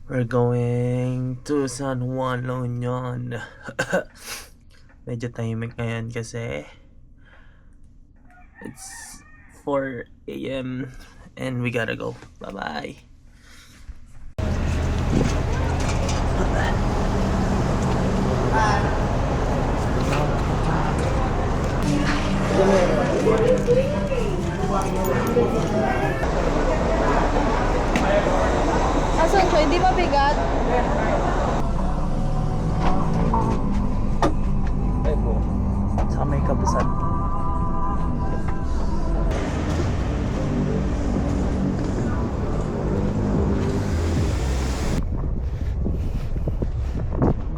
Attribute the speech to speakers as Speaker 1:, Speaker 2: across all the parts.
Speaker 1: We're going to San Juan, La Union. Medyo tahimik ngayon kasi it's 4 a.m. and we gotta go. Bye-bye.
Speaker 2: Asan siya? Hindi mabigat?
Speaker 1: Ay po. Sa may kabusan.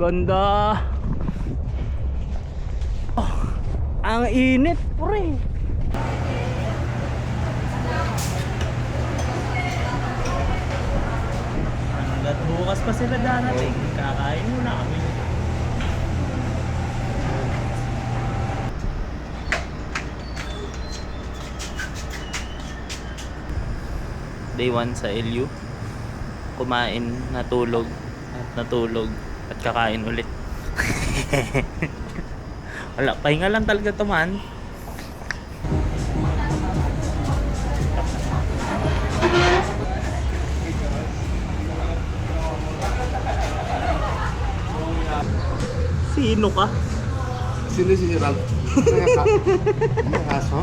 Speaker 1: Ganda. Oh, ang init, pre. Hanggat bukas pa sila darating, kakain muna kami. Day 1 sa LU. Kumain, natulog at kakain ulit. Wala, pahinga lang talaga to, man. Sino ka?
Speaker 3: Sino si Ralph? Aso?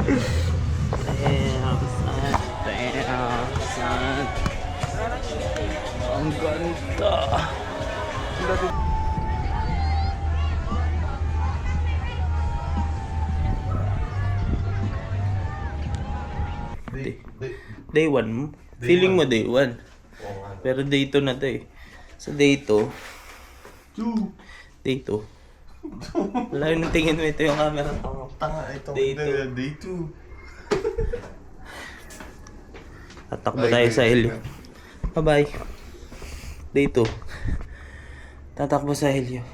Speaker 1: Ang ganda. Day 1 feeling mo day 1. Pero day 2 na to eh. Sa day 2. Day 2. Wala yun ang tingin mo, ito yung camera.
Speaker 3: Tanga, ito.
Speaker 1: Day
Speaker 3: Day 2.
Speaker 1: Tatakbo tayo sa Helio. Bye-bye. Day 2. Tatakbo sa Helio.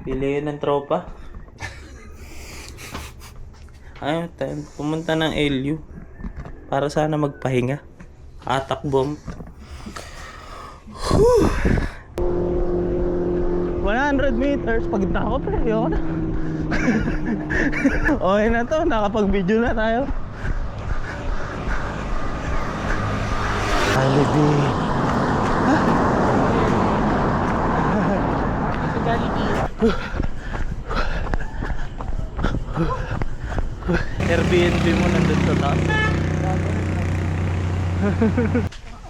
Speaker 1: Pili yun ng tropa. Ayun, pumunta ng Helio. Para sana magpahinga. Atak bomb. 100 meters. Pagod na ako, pre. Ayoko na. Okay na to. Nakapag-video na tayo. Jollibee. Airbnb mo nandun sa taas.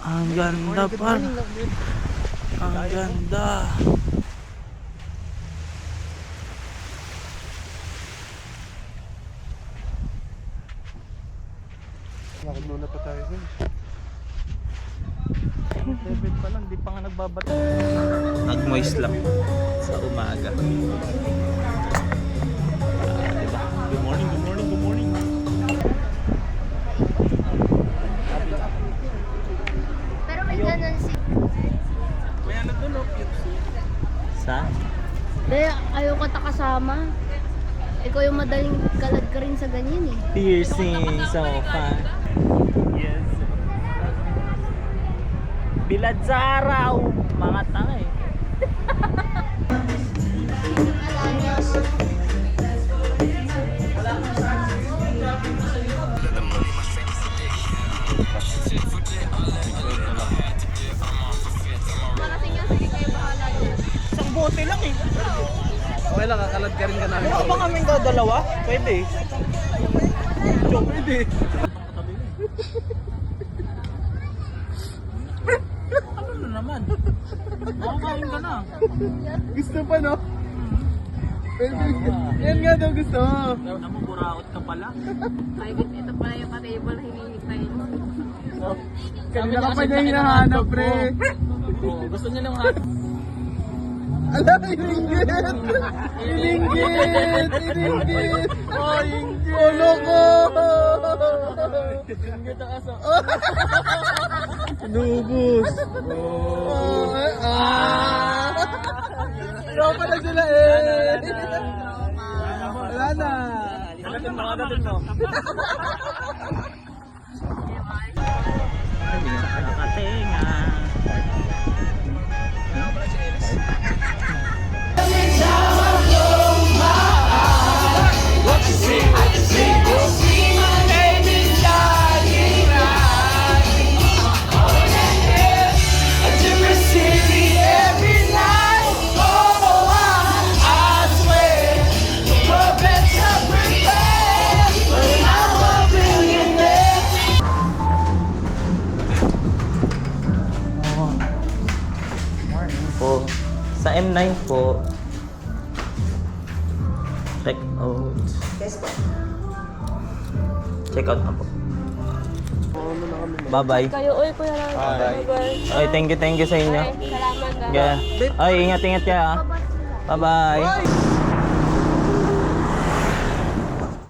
Speaker 1: Ang ganda pa. Ang ganda.
Speaker 3: Lakad muna pa tayo dun.
Speaker 1: Level pa lang, di pa nga nagbabato. Nag-moist lang sa umaga. Diba? Good morning, good morning, good morning.
Speaker 2: Pero may ganun si...
Speaker 1: May ano dun, no? Sa?
Speaker 2: Hindi, ayaw ka ta kasama. Ikaw yung madaling kalad ka rin sa ganyan eh.
Speaker 1: Piercing, so fun. Yes. Bilad sa araw. Mga tanga eh. Isang bote lang eh.
Speaker 3: Okay lang, kakalad ka rin ka namin.
Speaker 1: Ano ba kaming dalawa? Pwede. Pwede. Ano na naman? Makakain ka na.
Speaker 3: Gusto pa, no? Pwede. Yan nga daw gusto.
Speaker 1: Namumuraot ka pala.
Speaker 2: Ay, ito pala yung ka-table na hinihintay mo.
Speaker 3: Kanina ka pa niya hinahanap, pre.
Speaker 1: Oh, gusto niya lang hanap.
Speaker 3: Ala, ininggit! Ininggit! Ininggit!
Speaker 1: Oh, inggit!
Speaker 3: Oh, loko!
Speaker 1: Inggit ang aso.
Speaker 3: Nubus! Oh, tropa na sila eh! Wala na!
Speaker 1: Halatin mo, halatin mo. Hindi na sa nakatenga. M9 po. Check out.
Speaker 4: Yes po.
Speaker 1: Check out na po. Bye-bye.
Speaker 2: Kayo, uy, Kuya Ram. Bye-bye.
Speaker 1: Ay, thank you sa inyo.
Speaker 2: Salamat.
Speaker 1: Yeah. Ay, ingat ka, ah. Bye-bye.